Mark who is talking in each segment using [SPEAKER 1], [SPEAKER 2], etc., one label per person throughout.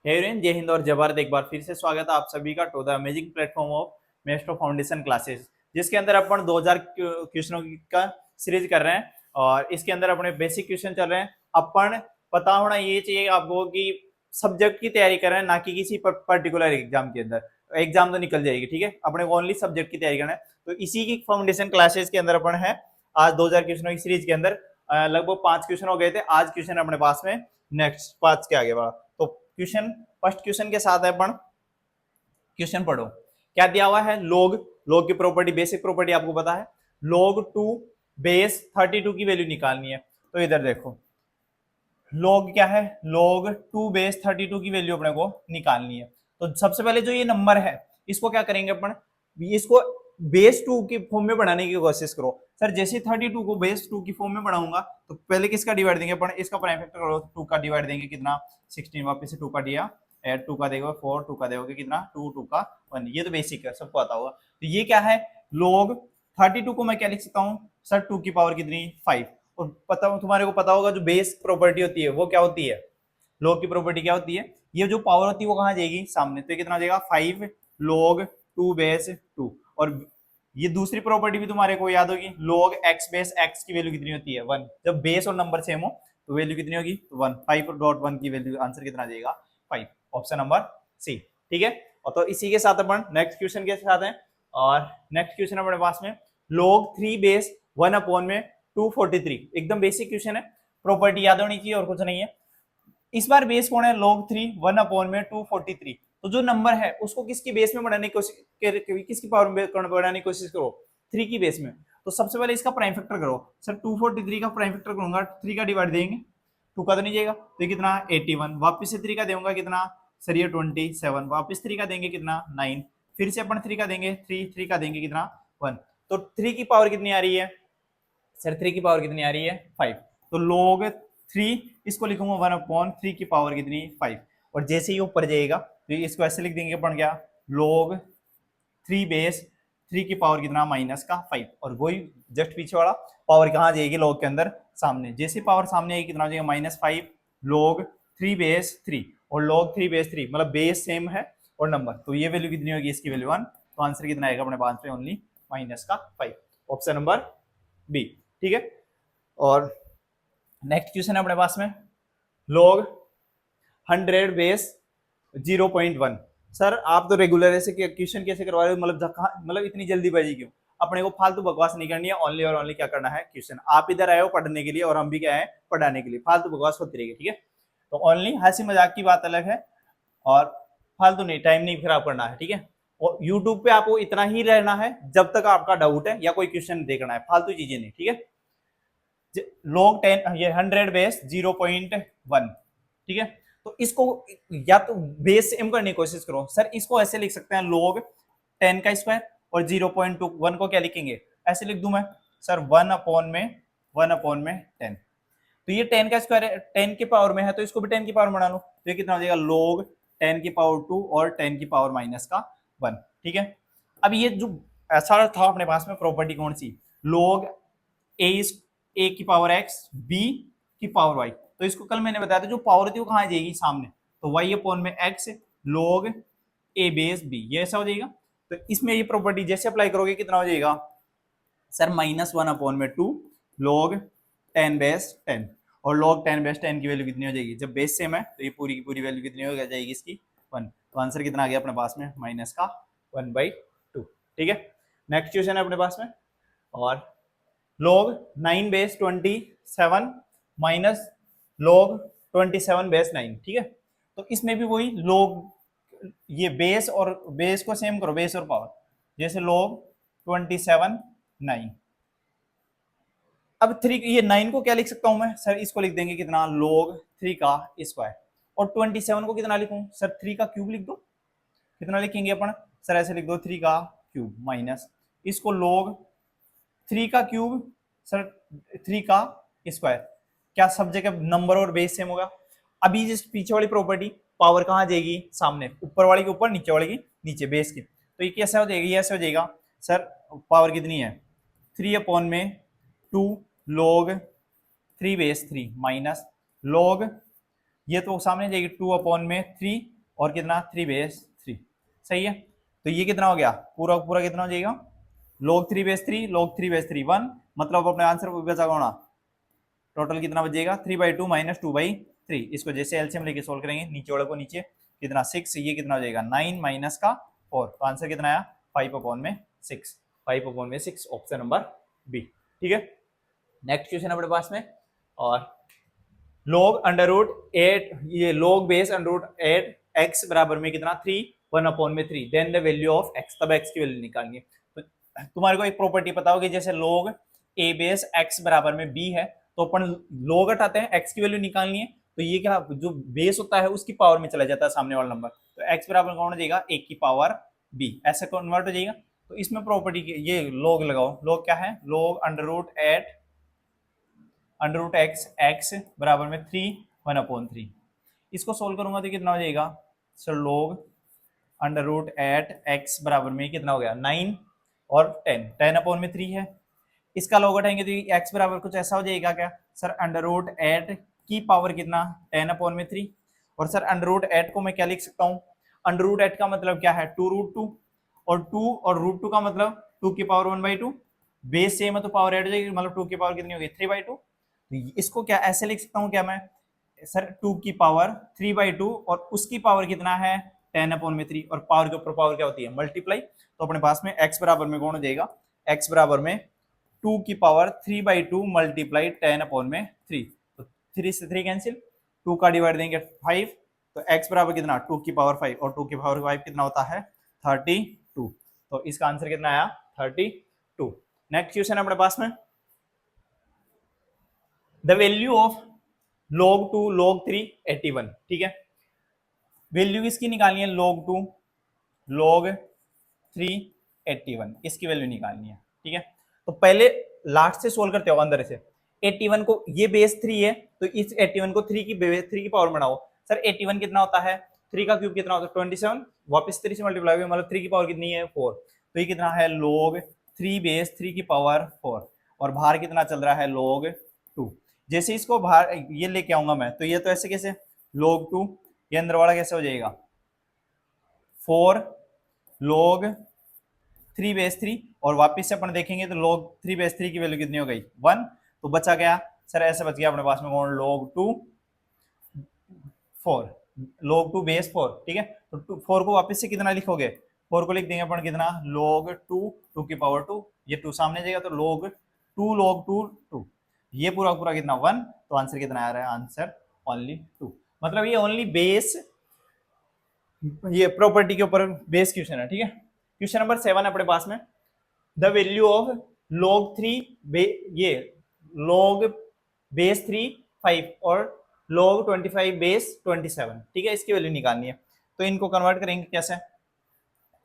[SPEAKER 1] Heroin जय हिंद और जय भारत। एक बार फिर से स्वागत है आप सभी का to the amazing platform of Maestro Foundation classes, जिसके अंदर अपन 2000 क्वेश्चनों का सीरीज कर रहे हैं और इसके अंदर अपने बेसिक क्वेश्चन चल रहे हैं। अपन पता होना ये चाहिए आपको कि सब्जेक्ट की तैयारी कर रहे हैं, ना कि किसी पर्टिकुलर एग्जाम के अंदर। एग्जाम तो निकल जाएगी, ठीक है, अपने को ओनली सब्जेक्ट की तैयारी करना है। तो इसी की फाउंडेशन क्लासेस के अंदर अपन है आज 2000 क्वेश्चनों की सीरीज के अंदर। लगभग 5 क्वेश्चन हो गए थे, आज क्वेश्चन अपने पास में नेक्स्ट 5 के आगे बढ़ा। तो क्वेश्चन फर्स्ट क्वेश्चन के साथ है अपन, क्वेश्चन पढ़ो क्या दिया हुआ है। लोग की प्रॉपर्टी, बेसिक प्रॉपर्टी आपको पता है। log 2 बेस 32 की वैल्यू निकालनी है। तो इधर देखो log क्या है, log 2 बेस 32 की वैल्यू अपने को निकालनी है। तो सबसे पहले जो ये नंबर है इसको क्या करेंगे अपन, इसको बेस 2 की फॉर्म में बढ़ाने की कोशिश करो। सर जैसे 32 को बेस 2 की फॉर्म में बढ़ाऊंगा तो पहले किसका डिवाइड देंगे अपन, इसका प्राइम फैक्टर करो, 2 का डिवाइड देंगे कितना 16, वापस से 2 का दिया, एड 2 का देगा 4, 2 का देगा कितना 2, 2 का 1। ये तो बेसिक है, सबको आता होगा। तो ये क्या है, log 32 को मैं क्या लिख सकता हूँ सर, 2 की पावर कितनी 5। और पता, तुम्हारे को पता होगा जो बेस प्रॉपर्टी होती है वो क्या होती है, log की प्रॉपर्टी क्या होती है, ये जो पावर होती है वो कहाँ जाएगी सामने। तो ये कितना हो जाएगा 5 log 2 बेस 2। और ये दूसरी प्रॉपर्टी भी तुम्हारे को याद होगी, log x बेस x की वैल्यू कितनी होती है 1। जब बेस और नंबर सेम हो तो वैल्यू कितनी होगी 1। 5.1 की वैल्यू, आंसर कितना आ जाएगा 5, ऑप्शन नंबर सी। ठीक है, और तो इसी के साथ अपन नेक्स्ट क्वेश्चन के साथ हैं। और नेक्स्ट क्वेश्चन अपने पास में log 3 बेस 1 अपॉन में 243। एकदम बेसिक क्वेश्चन है, प्रॉपर्टी याद होनी चाहिए और कुछ नहीं है। इस बार बेस कौन है, log 3 1 अपॉन में 243। तो जो नंबर है उसको किसकी बेस में बढ़ाने की कोशिश, किसकी पावर में बढ़ाने की कोशिश करो, 3 की बेस में। तो सबसे पहले इसका प्राइम फैक्टर करो। सर 243 का प्राइम फैक्टर करूंगा, 3 का डिवाइड देंगे, 2 का तो नहीं जाएगा, तो ये कितना 81, वापस से 3 का देऊंगा कितना सर ये 27, वापस 3 का देंगे कितना 9, फिर से अपन 3 का देंगे 3 का देंगे कितना 1। तो 3 की पावर कितनी आ रही है सर, 3 की पावर कितनी आ रही है 5। तो log 3 इसको लिखूंगा 1 अपॉन 3 की पावर कितनी 5। और जैसे ही ऊपर जाएगा तो इसको ऐसे लिख देंगे अपन क्या, log 3 बेस 3 की पावर कितना माइनस का 5। और वही जस्ट पीछे वाला पावर कहाँ जाएगी log के अंदर सामने, जैसे पावर सामने आएगी कितना हो जाएगा -5 log 3 बेस 3। और log 3 बेस 3 मतलब बेस सेम है और नंबर, तो ये वैल्यू कितनी होगी इसकी वैल्यू 1। तो आंसर कितना आएगा अपने पास में ओनली -5, ऑप्शन नंबर बी। ठीक है, और नेक्स्ट क्वेश्चन है अपने पास में log 100 बेस 0.1। सर आप तो रेगुलर ऐसे क्वेश्चन कैसे करवा रहे हो, मतलब इतनी जल्दीबाजी क्यों। अपने को फालतू बकवास नहीं करनी है, ओनली और ओनली क्या करना है क्वेश्चन। आप इधर आए हो पढ़ने के लिए और हम भी क्या है पढ़ाने के लिए, फालतू बकवास होती रहेगी। ठीक है, तो ओनली हंसी मजाक की बात अलग है और फालतू नहीं, टाइम नहीं खराब करना है। ठीक है, और यूट्यूब पे आपको इतना ही रहना है जब तक आपका डाउट है या कोई क्वेश्चन देखना है, फालतू चीजें नहीं। ठीक है, log 10 ये 100 बेस 0.1। ठीक है, तो इसको या तो बेस सेम करने की कोशिश करो। सर इसको ऐसे लिख सकते हैं log 10 का स्क्वायर, और 0.1 को क्या लिखेंगे, ऐसे लिख दूं मैं सर 1 अपॉन में 10। तो ये 10 का स्क्वायर है, 10 की पावर में है तो इसको भी 10 की पावर बना लो। तो ये कितना हो जाएगा log 10 की पावर 2 और 10 की पावर माइनस का 1। ठीक है, अब ये जो ऐसा था अपने पास में प्रॉपर्टी कौन सी, log a की पावर x b की पावर y। तो इसको कल मैंने बताया था जो पावर थी वो कहाँ जाएगी सामने, तो y अपॉन में x log a base b, ये ऐसा हो जाएगा। तो इसमें ये प्रॉपर्टी जैसे अप्लाई करोगे कितना हो जाएगा सर -1 अपॉन में 2 log 10 बेस 10। और log 10 बेस 10 की वैल्यू कितनी हो जाएगी, जब बेस सेम है तो ये पूरी की पूरी वैल्यू कितनी हो जाएगी इसकी 1। तो आंसर कितना आ गया अपने पास में -1/2। ठीक है, नेक्स्ट क्वेश्चन है अपने पास में, और log 9 base 27 minus log 27 base 9। ठीक है, तो इसमें भी वही log, ये बेस और बेस को सेम करो, बेस और पावर, जैसे log 27 9। अब 3, ये 9 को क्या लिख सकता हूं मैं सर, इसको लिख देंगे कितना log 3 का स्क्वायर। और 27 को कितना लिखूं सर, 3 का क्यूब लिख दो। कितना लिखेंगे अपन सर, ऐसे लिख दो 3 का क्यूब माइनस इसको log 3 का क्यूब सर 3 का स्क्वायर। क्या सब जगह नंबर और बेस सेम होगा। अभी जिस पीछे वाली प्रॉपर्टी पावर कहाँ जाएगी सामने, ऊपर वाली के ऊपर नीचे वाली की नीचे बेस की। तो ये कैसे हो जाएगा, ये ऐसे हो जाएगा सर, पावर कितनी है 3 अपॉन में 2 log 3 बेस 3 माइनस log, ये तो सामने जाएगी 2 अपॉन में 3 और कितना 3/3। सही है, तो ये कितना हो गया, पूरा पूरा कितना हो जाएगा, log 3/3 log 3/3 1, मतलब अपने आंसर को बचा होना टोटल कितना बचेगा 3/2 माइनस 2/3। इसको जैसे एलसीएम लेके सोल्व करेंगे, नीचे वाले को नीचे कितना 6, ये कितना हो जाएगा 9 माइनस का 4, तो आंसर कितना आया 5/6, 5/6, ऑप्शन नंबर बी। ठीक है, नेक्स्ट क्वेश्चन अपने पास में, और log अंडर रूट 8, ये log base under root 8 x बराबर में कितना 3 1/3, then the value of x, तब x की वैल्यू निकालनी है। तो तुम्हारे को एक प्रॉपर्टी पता होगी, जैसे log a बेस x बराबर में b है, तो अपन log हटाते हैं, x की वैल्यू निकालनी है, तो ये क्या जो बेस होता है उसकी पावर में चला जाता है सामने वाला नंबर, तो x बराबर कौन हो जाएगा a की पावर b, ऐसे कन्वर्ट हो जाएगा। तो इसमें प्रॉपर्टी ये log लगाओ, log क्या है, log under root 8 under root x बराबर में 3 1/3, इसको सोल्व करूंगा तो कितना हो जाएगा sir, log under root 8 x बराबर में कितना हो गया 9 और 10/3 है। इसका log उठाएंगे तो x बराबर कुछ ऐसा हो जाएगा क्या सर, अंडर रूट 8 की पावर कितना 10/3, और सर अंडर रूट 8 को मैं क्या लिख सकता हूँ, अंडर रूट 8 का मतलब क्या है 2√2, और 2 और √2 का मतलब 2 की पावर 1/2, बेस सेम है तो पावर ऐड हो जाएगी, मतलब 2 की पावर कितनी होगी 3/2। इसको क्या ऐसे लिख सकता हूँ क्या मैं सर, 2 की पावर 3/2 और उसकी पावर कितना है 10/3, और पावर के ऊपर पावर क्या होती है मल्टीप्लाई, तो अपने पास में x बराबर में कौन हो जाएगा, x बराबर में 2 की पावर 3/2 मल्टीप्लाई 10/3, तो 3 से 3 कैंसिल, 2 का डिवाइड देंगे 5, तो x बराबर कितना 2 की पावर 5, और 2 की पावर 5 कितना होता है 32, तो इसका आंसर कितना आया 32। नेक्स्ट क्वेश्चन अपने पास में, the value of log 2 log 3 81। ठीक है, वैल्यू किसकी निकालनी है, log 2 log 3 81, इसकी वैल्यू निकालनी है। ठीक है, तो पहले लास्ट से सोल्व करते हो अंदर से, 81 को, ये बेस 3 है तो इस 81 को 3 की पावर बनाओ। सर 81 कितना होता है, 3 का क्यूब कितना होता है 27, वापस 3 से मल्टीप्लाई हुआ, मतलब 3 की पावर कितनी है 4, तो ये कितना है log 3 बेस 3 की पावर 4, और बाहर कितना चल रहा है log 2। जैसे इसको बाहर ये लेके आऊंगा मैं, तो ये तो ऐसे कैसे log 2, ये अंदर वाला कैसे हो जाएगा 4 log 3 बेस 3, और वापस से अपन देखेंगे तो log 3 बेस 3 की वैल्यू कितनी हो गई 1, तो बचा गया सर ऐसे बच गया अपने पास में कौन log 2 4 log 2 बेस 4। ठीक है, तो 4 को वापस से कितना लिखोगे, 4 को लिख देंगे अपन कितना log 2 2 की पावर 2, ये 2 सामने जाएगा तो log 2 2, ये पूरा पूरा कितना 1, तो आंसर कितना आ रहा है, आंसर ओनली 2, मतलब ये ओनली बेस, ये प्रॉपर्टी के ऊपर बेस क्वेश्चन है। ठीक है, क्वेश्चन नंबर 7 अपने पास में, द वैल्यू ऑफ log 3 ये log बेस 3 5 और log 25 बेस 27। ठीक है, इसकी वैल्यू निकालनी है, तो इनको कन्वर्ट करेंगे कैसे,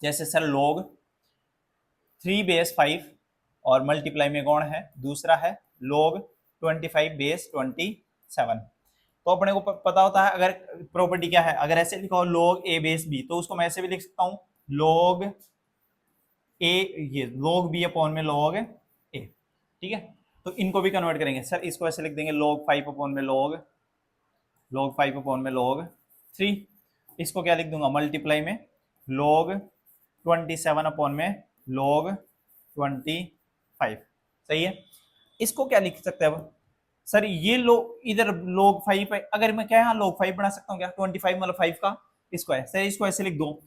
[SPEAKER 1] जैसे सर log 3 बेस 5 और मल्टीप्लाई में कौन है दूसरा है log 25 बेस 27, तो अपने को पता होता है अगर प्रॉपर्टी क्या है, अगर ऐसे लिखा हो log a बेस b, तो उसको मैं ऐसे भी लिख सकता हूँ log a, ये log b अपॉन में log a। ठीक है, तो इनको भी कन्वर्ट करेंगे सर, इसको ऐसे लिख देंगे log 5 अपॉन में log 5 अपॉन में log 3, इसको क्या लिख दूंगा मल्टीप्लाई में log 27 अपॉन में log 25। सही है, इसको क्या लिख सकते हैं अब सर, ये इधर log 5 है, अगर मैं क्या यहाँ log 5 बना सकता हूँ क्या, 25 मतलब 5 का स्क्वायर, सर इसको ऐसे लिख दो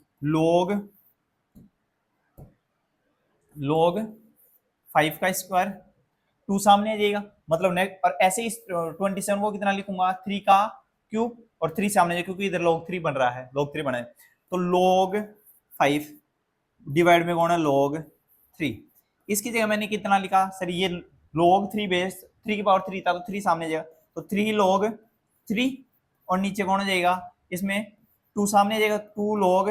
[SPEAKER 1] log 5 का स्क्वायर, 2 सामने आ जाएगा मतलब नेक्स्ट, और ऐसे ही 27 को कितना लिखूंगा 3 का क्यूब, और 3 सामने जाएगा क्योंकि इधर log 3 बन रहा है, log 3 बना है, तो log 5 डिवाइड में कौन है log 3, इसकी जगह मैंने कितना लिखा सर, ये log 3 बेस 3 की पावर 3 था तो 3 सामने जाएगा, तो 3 log 3, और नीचे कौन हो जाएगा इसमें 2 सामने जाएगा 2 log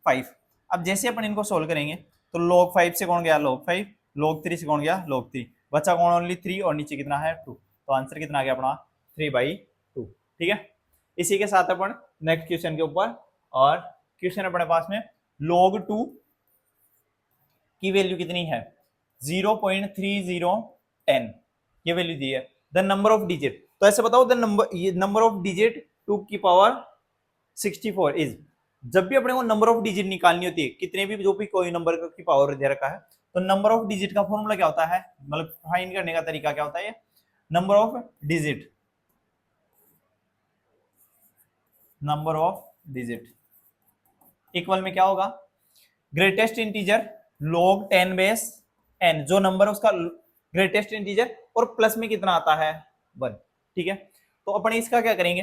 [SPEAKER 1] 5। अब जैसे अपन इनको सोल्व करेंगे तो log 5 से कौन गया log 5, log 3 से कौन गया log 3, बचा कौन ओनली 3, और नीचे कितना है 2, तो आंसर कितना आ गया अपना 3/2। ठीक है, इसी के साथ अपन नेक्स्ट क्वेश्चन के ऊपर, और क्वेश्चन अपने पास में log 2 की वैल्यू कितनी है 0.3010, ये वैल्यू दी है, द नंबर ऑफ डिजिट, तो ऐसे बताओ द नंबर ऑफ डिजिट 2 की पावर 64 इज, जब भी अपने को नंबर ऑफ डिजिट निकालनी होती है, कितने भी जो भी कोई नंबर की पावर दे रखा है, तो नंबर ऑफ डिजिट का फॉर्मूला क्या होता है, मतलब फाइंड करने का तरीका क्या होता है, number of digit, number of digit equal में क्या होगा, greatest integer log 10 base n, जो नंबर उसका ग्रेटेस्ट इंटीजर और प्लस में कितना आता है 1। ठीक है, तो अपन इसका क्या करेंगे,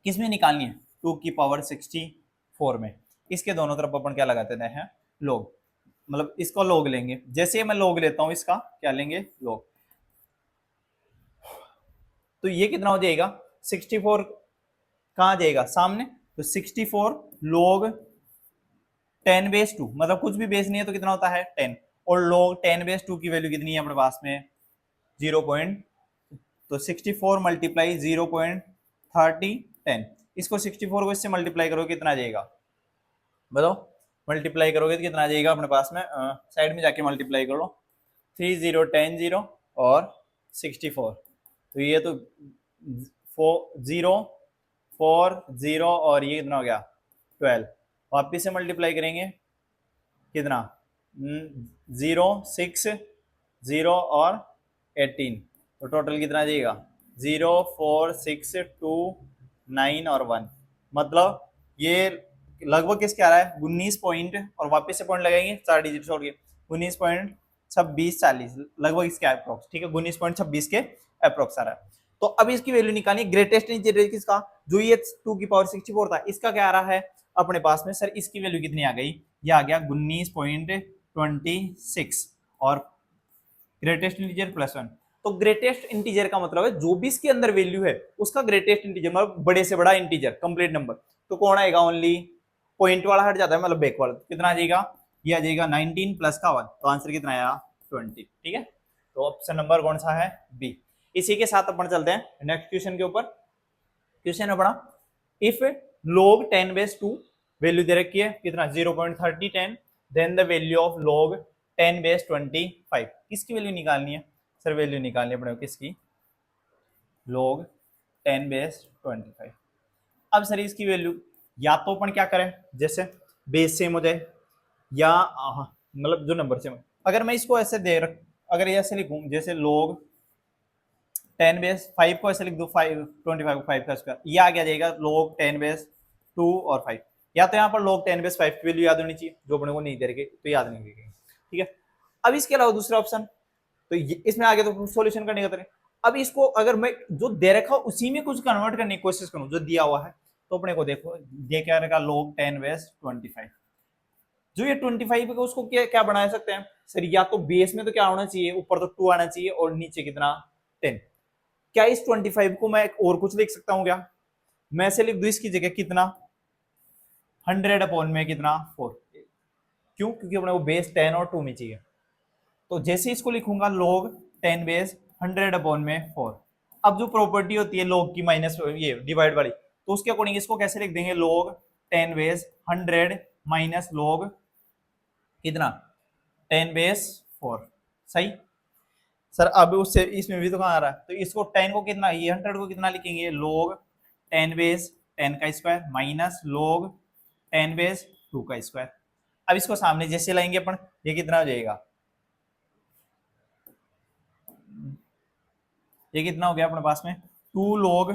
[SPEAKER 1] किसमें निकालनी है, 2 की पावर 64 में, इसके दोनों तरफ अपन क्या लगाते हैं log, मतलब इसको log लेंगे, जैसे मैं log लेता हूं इसका क्या लेंगे log, तो ये कितना हो जाएगा 64, कहां जाएगा सामने, तो 64 log 10 बेस 2, मतलब कुछ भी बेस नहीं है तो कितना होता है 10, और log 10 बेस 2 की वैल्यू कितनी है अपने पास में 0. तो 64 मल्टीप्लाई 0.30 10, इसको 64 को इससे मल्टीप्लाई करोगे कितना आ जाएगा बताओ, मल्टीप्लाई करोगे तो कितना आ जाएगा अपने पास में, साइड में जाके मल्टीप्लाई करो, 3 0 10 0 और 64, तो ये तो 0 4 0 और ये कितना हो गया 12, वापिस से मल्टीप्लाई करेंगे कितना 0 6 0 और 18, तो टोटल कितना आ जाएगा 0 4 6 2 9 और 1, मतलब ये लगभग किसके आ रहा है 19 पॉइंट, और वापस से पॉइंट लगाएंगे 4 डिजिट छोड़ के 19.2640 लगभग इसके अप्रोक्स, ठीक है 19.26 के अप्रोक्स आ रहा है। तो अब इसकी वैल्यू निकालिए, ग्रेटेस्ट इंटीजर किसका, जो ये 2 की पावर 64 था, इसका क्या आ रहा है अपने पास में, सर इसकी वैल्यू कितनी आ गई, ये आ गया 19.26, और ग्रेटेस्ट इंटीजर +1, तो ग्रेटेस्ट इंटीजर का मतलब है जो भी इसके अंदर वैल्यू है उसका ग्रेटेस्ट इंटीजर, मतलब बड़े से बड़ा इंटीजर कंप्लीट नंबर, तो कौन आएगा ओनली पॉइंट वाला हट जाता है, मतलब बैकवर्ड, कितना आ जाएगा, ये आ जाएगा 19 प्लस का 1, तो आंसर कितना आया 20। ठीक है, तो ऑप्शन नंबर कौन सा है बी। इसी के साथ अपन चलते हैं नेक्स्ट क्वेश्चन के ऊपर। क्वेश्चन है बड़ा, इफ log 10 बेस 2 वैल्यू दे रखी है कितना 0.3010, then the value of log 10 base 25, किसकी वैल्यू निकालनी है सर, वैल्यू निकालनी है किसकी log 10 बेस 25। अब सर इसकी वैल्यू या तो अपन क्या करें, जैसे बेस सेम हो जाए या मतलब जो नंबर सेम, अगर मैं इसको ऐसे दे रख, अगर ये ऐसे लिखूं जैसे log 10 बेस 5 को ऐसे लिख दो 5 25 5 का स्क्वायर, ये आ गया जाएगा log 10 बेस 2 और 5, या तो यहाँ पर log 10 बेस 5 की वैल्यू याद होनी चाहिए, जो अपने को नहीं दे रही तो याद नहीं रखेगी। ठीक है, अब इसके अलावा दूसरा ऑप्शन, तो इसमें आगे तो सॉल्यूशन करने का तरीका, अब इसको अगर मैं जो दे रखा उसी में कुछ कन्वर्ट करने की कोशिश करूं जो दिया हुआ है, तो अपने को देखो ये क्या रहेगा log 10 बेस 25, जो ये 25 है उसको क्या क्या बना सकते हैं सर, या तो बेस में तो क्या होना चाहिए ऊपर तो 2 आना चाहिए और नीचे कितना 10, क्या इस 25 को मैं और कुछ लिख सकता हूं क्या, मैं ऐसे लिख दूं इसकी जगह कितना 100 अपॉन में कितना 4, क्यों, क्योंकि अपने को बेस 10 और 2 में चाहिए, तो जैसे इसको लिखूंगा log 10 बेस 100 अपॉन में 4, अब जो प्रॉपर्टी होती है log की माइनस ये डिवाइड वाली, तो उसके अकॉर्डिंग इसको कैसे लिख देंगे log 10 बेस 100 माइनस log कितना 10 बेस 4, सही सर। अब उससे इसमें भी तो कहाँ आ रहा है, तो इसको 10 को कितना, ये 100 को कितना लिखेंगे log 10 बेस 10 का स्क्वायर माइनस log 10 बेस 2 का स्क्वायर, अब इसको सामने जैसे लाएंगे अपन, ये कितना हो जाएगा, ये कितना हो गया अपने पास में 2 log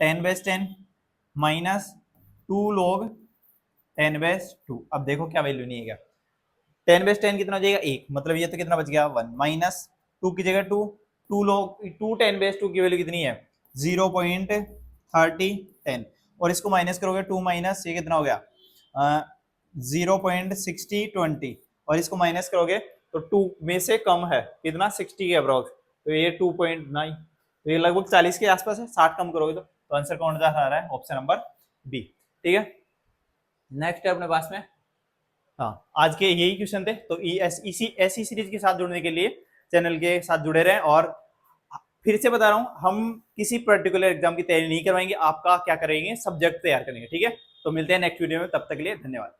[SPEAKER 1] 10 base 10 minus 2 log 10 base 2, अब देखो क्या वैल्यू नहीं है क्या, 10 बेस 10 कितना हो जाएगा 1, मतलब ये तो कितना बच गया 1, माइनस 2 की जगह 2, 2 log 2 10 बेस 2 की वैल्यू कितनी है 0.3010, और इसको माइनस करोगे 2 माइनस ये कितना हो गया 0.6020, और इसको माइनस करोगे तो 2 में से कम है कितना 60 के अप्रोक्स, तो ये 2.9, तो ये लगभग 40 के आसपास है, 60 कम करोगे तो आंसर कौन सा आ रहा है ऑप्शन नंबर बी। ठीक है, नेक्स्ट है अपने पास में, हाँ आज के यही क्वेश्चन थे, तो इसी ऐसी सीरीज के साथ जुड़ने के लिए चैनल के साथ जुड़े रहें, और फिर से बता रहा हूं हम किसी पर्टिकुलर एग्जाम की तैयारी नहीं करवाएंगे, आपका क्या करेंगे सब्जेक्ट तैयार करेंगे। ठीक है, तो मिलते हैं नेक्स्ट वीडियो में, तब तक के लिए धन्यवाद।